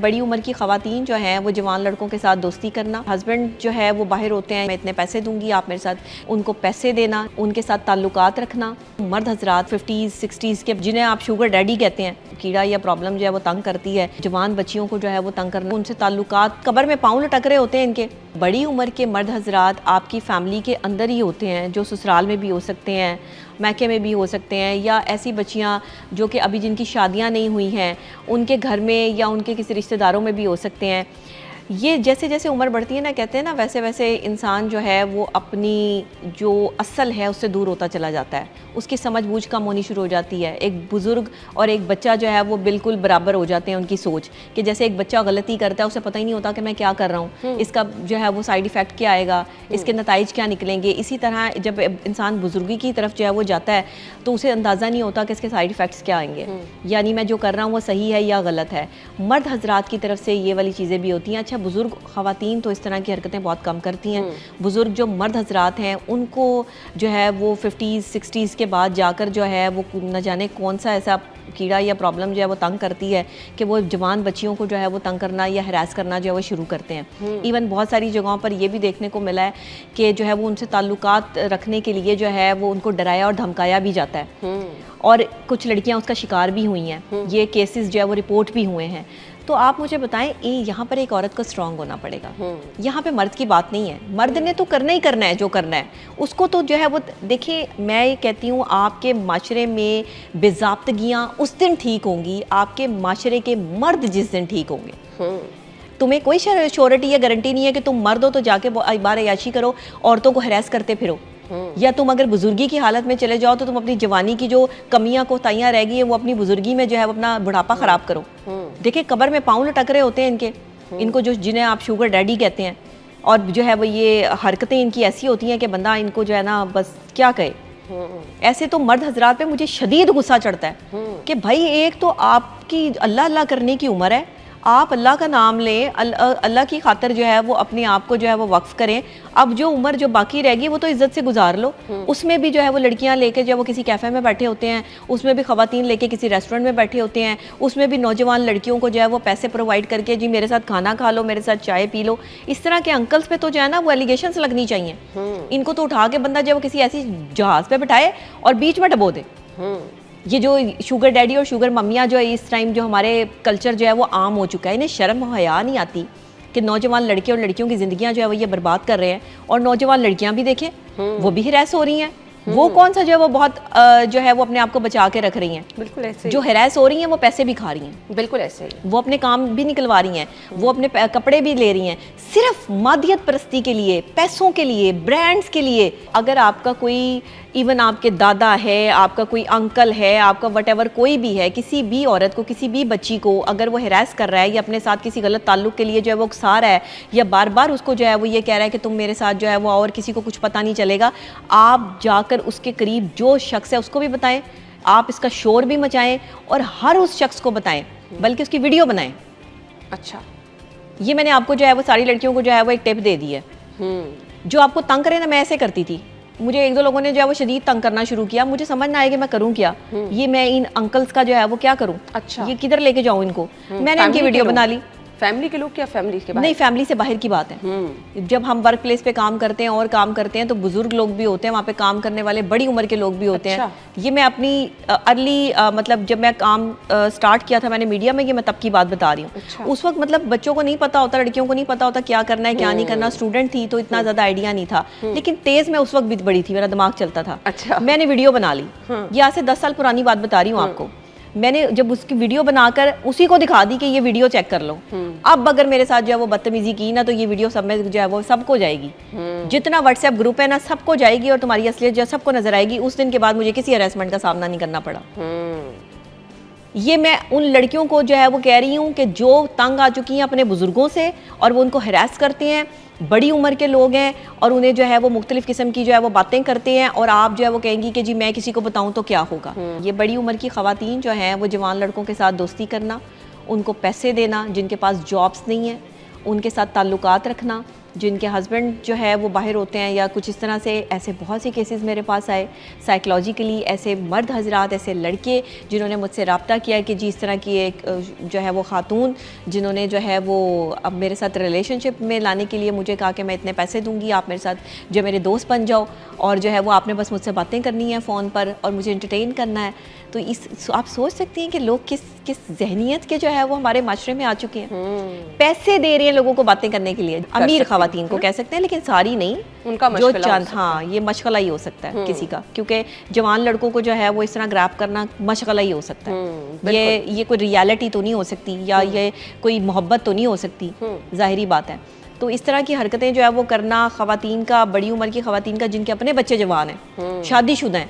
बड़ी उम्र की खवातीन जो हैं वो जवान लड़कों के साथ दोस्ती करना, हस्बैंड जो है वो बाहर होते हैं, मैं इतने पैसे दूंगी आप मेरे साथ, उनको पैसे देना, उनके साथ ताल्लुकात रखना। मर्द हजरात 50s 60s के जिन्हें आप शुगर डैडी कहते हैं, कीड़ा या प्रॉब्लम जो है वो तंग करती है, जवान बच्चियों को जो है वो तंग करना, उनसे ताल्लुकात कब्र में पाँव लटक रहे होते हैं इनके। बड़ी उम्र के मर्द हजरात आपकी फैमिली के अंदर ही होते हैं, जो ससुराल में भी हो सकते हैं, मैके में भी हो सकते हैं, या ऐसी बच्चियां जो कि अभी जिनकी शादियां नहीं हुई हैं उनके घर में या उनके किसी रिश्तेदारों में भी हो सकते हैं। ये जैसे जैसे उम्र बढ़ती है ना, कहते हैं ना, वैसे वैसे इंसान जो है वो अपनी जो असल है उससे दूर होता चला जाता है, उसकी समझ बूझ कम होनी शुरू हो जाती है। एक बुज़ुर्ग और एक बच्चा जो है वो बिल्कुल बराबर हो जाते हैं उनकी सोच, कि जैसे एक बच्चा गलती करता है उसे पता ही नहीं होता कि मैं क्या कर रहा हूँ, इसका जो है वो साइड इफ़ेक्ट क्या आएगा, इसके नताइज क्या निकलेंगे। इसी तरह जब इंसान बुजुर्गी की तरफ जो है वो जाता है तो उसे अंदाज़ा नहीं होता कि इसके साइड इफ़ेक्ट्स क्या आएंगे, यानी मैं जो कर रहा हूँ वो सही है या गलत है। मर्द हजरात की तरफ से ये वाली चीज़ें भी होती हैं। अच्छा, बुज़ुर्ग ख़वातीन तो इस तरह की हरकतें बहुत कम करती हैं। बुज़ुर्ग जो मर्द हजरात हैं उनको जो है वो 50s 60s के बाद जाकर जो है वो न जाने कौन सा ऐसा कीड़ा या प्रॉब्लम जो है वो तंग करती है कि वो जवान बच्चियों को जो है वो तंग करना या हरास करना जो है वो शुरू करते हैं। इवन बहुत सारी जगहों पर ये भी देखने को मिला है कि जो है वो उनसे ताल्लुकात रखने के लिए जो है वो उनको डराया और धमकाया भी जाता है, और कुछ लड़कियां उसका शिकार भी हुई हैं। ये केसेस जो है वो रिपोर्ट भी हुए हैं। तो आप मुझे बताएं, यहाँ पर एक औरत को स्ट्रांग होना पड़ेगा, यहाँ पे मर्द की बात नहीं है। मर्द ने तो करना ही करना है, जो करना है उसको तो जो है वो, देखिए मैं ये कहती हूँ आपके माशरे में बेज़ाब्तगियाँ उस दिन ठीक होंगी, आपके माशरे के मर्द जिस दिन ठीक होंगे। तुम्हें कोई श्योरिटी या गारंटी नहीं है कि तुम मर्द हो तो जाके बार अयाशी करो, औरतों को हरास करते फिरो, या तुम अगर बुजुर्गी की हालत में चले जाओ तो तुम अपनी जवानी की जो कमियां कोताहियां रह गई है वो अपनी बुजुर्गी में जो है वो अपना बुढ़ापा खराब करो। देखिए कब्र में पाँव लटक रहे होते हैं इनको जो जिन्हें आप शुगर डैडी कहते हैं, और जो है वो ये हरकतें इनकी ऐसी होती हैं कि बंदा इनको जो है ना बस क्या कहे। ऐसे तो मर्द हजरात पे मुझे शदीद गुस्सा चढ़ता है कि भाई एक तो आपकी अल्लाह अल्लाह करने की उम्र है, आप अल्लाह का नाम लें, अल्लाह की खातिर जो है वो अपने आप को जो है वो वक्फ करें। अब जो उम्र जो बाकी रहेगी वो तो इज्जत से गुजार लो। उसमें भी जो है वो लड़कियां लेके जो है वो किसी कैफ़े में बैठे होते हैं, उसमें भी ख़वातीन लेके किसी रेस्टोरेंट में बैठे होते हैं, उसमें भी नौजवान लड़कियों को जो है वो पैसे प्रोवाइड करके जी मेरे साथ खाना खा लो, मेरे साथ चाय पी लो। इस तरह के अंकल्स पे तो जो है ना वो एलिगेशंस लगनी चाहिए। इनको तो उठा के बंदा जो है वो किसी ऐसी जहाज़ पे बैठाए और बीच में डबो दे। ये जो शुगर डैडी और शुगर मम्मियाँ जो है इस टाइम जो हमारे कल्चर जो है वो आम हो चुका है, इन्हें शर्म हया नहीं आती कि नौजवान लड़के और लड़कियों की ज़िंदगियाँ जो है वो ये बर्बाद कर रहे हैं, और नौजवान लड़कियाँ भी देखें वो भी हिरास हो रही हैं। वो कौन सा जो है वो बहुत जो है वो अपने आप को बचा के रख रही हैं, बिल्कुल ऐसे जो हिरास हो रही हैं वो पैसे भी खा रही हैं, बिल्कुल ऐसे ही वो अपने काम भी निकलवा रही हैं, वो अपने कपड़े भी ले रही हैं सिर्फ मादियत परस्ती के लिए, पैसों के लिए, ब्रांड्स के लिए। अगर आपका कोई इवन आपके दादा है, आपका कोई अंकल है, आपका वटेवर कोई भी है, किसी भी औरत को, किसी भी बच्ची को अगर वो हिरास कर रहा है या अपने साथ किसी गलत ताल्लुक के लिए जो है वो उकसा रहा है, या बार बार उसको जो है वो ये कह रहा है कि तुम मेरे साथ जो है वो और किसी को कुछ पता नहीं चलेगा, आप जाकर उसके करीब जो शख्स है उसको भी बताएं, आप इसका शोर भी मचाएं और हर उस शख्स को बताएं, बल्कि उसकी वीडियो बनाएं। अच्छा, ये मैंने आपको जो है वो सारी लड़कियों को जो है वो एक टिप दे दी है। जो आपको तंग करे ना, मैं ऐसे करती थी, मुझे एक दो लोगों ने जो है वो शदीद तंग करना शुरू किया, मुझे समझ ना आया कि मैं करूं क्या, ये मैं इन अंकल्स का जो है वो क्या करूं। अच्छा, ये किधर लेके जाऊं इनको। मैंने इनकी वीडियो बना ली। फैमिली के लोग क्या फैमिली के बाहर? नहीं, फैमिली से बाहर की बात है। जब हम वर्क प्लेस पे काम करते हैं और काम करते हैं तो बुजुर्ग लोग भी होते हैं वहाँ पे, काम करने वाले बड़ी उम्र के लोग भी होते हैं। ये मैं अपनी अर्ली मतलब जब मैं काम स्टार्ट किया था मैंने मीडिया में, ये मैं तब की बात बता रही हूँ। उस वक्त मतलब बच्चों को नहीं पता होता, लड़कियों को नहीं पता होता क्या करना है क्या नहीं करना, स्टूडेंट थी तो इतना ज्यादा आइडिया नहीं था, लेकिन तेज मैं उस वक्त भी बड़ी थी, मेरा दिमाग चलता था। मैंने वीडियो बना ली, ये आज से 10 साल पुरानी बात बता रही हूँ आपको। मैंने जब उसकी वीडियो बनाकर उसी को दिखा दी कि ये वीडियो चेक कर लो, अब अगर मेरे साथ जो है वो बदतमीजी की ना तो ये वीडियो सब में जो है वो सबको जाएगी, जितना व्हाट्सएप ग्रुप है ना सबको जाएगी, और तुम्हारी असलियत जो सबको नजर आएगी। उस दिन के बाद मुझे किसी हरासमेंट का सामना नहीं करना पड़ा। ये मैं उन लड़कियों को जो है वो कह रही हूँ कि जो तंग आ चुकी हैं अपने बुजुर्गों से और वो उनको हरास करते हैं, बड़ी उम्र के लोग हैं और उन्हें जो है वो मुख्तलिफ किस्म की जो है वो बातें करते हैं, और आप जो है वो कहेंगी कि जी मैं किसी को बताऊं तो क्या होगा। ये बड़ी उम्र की खवातीन जो हैं वो जवान लड़कों के साथ दोस्ती करना, उनको पैसे देना, जिनके पास जॉब्स नहीं है उनके साथ ताल्लुकात रखना, जिनके हस्बैंड जो है वो बाहर होते हैं या कुछ इस तरह से, ऐसे बहुत से केसेस मेरे पास आए साइकोलॉजिकली। ऐसे मर्द हजरात, ऐसे लड़के जिन्होंने मुझसे रब्ता किया कि जी इस तरह की एक जो है वो खातून जिन्होंने जो है वो अब मेरे साथ रिलेशनशिप में लाने के लिए मुझे कहा कि मैं इतने पैसे दूंगी, आप मेरे साथ जो मेरे दोस्त बन जाओ, और जो है वो आपने बस मुझसे बातें करनी है फ़ोन पर और मुझे इंटरटेन करना है। तो इस आप सोच सकती हैं कि लोग किस किस जहनीत के जो है वो हमारे माशरे में आ चुके हैं। पैसे दे रहे हैं लोगों को बातें करने के लिए, अमीर खवातीन को कह सकते हैं, लेकिन सारी नहीं, उनका जो चंद, हाँ ये मशगला ही हो सकता है किसी का, क्योंकि जवान लड़कों को जो है वो इस तरह ग्रैब करना मशगला ही हो सकता है। ये कोई रियलिटी तो नहीं हो सकती, या ये कोई मोहब्बत तो नहीं हो सकती, जाहिरी बात है। तो इस तरह की हरकतें जो है वो करना खवातीन का, बड़ी उम्र की खवातीन का जिनके अपने बच्चे जवान हैं, शादीशुदा हैं,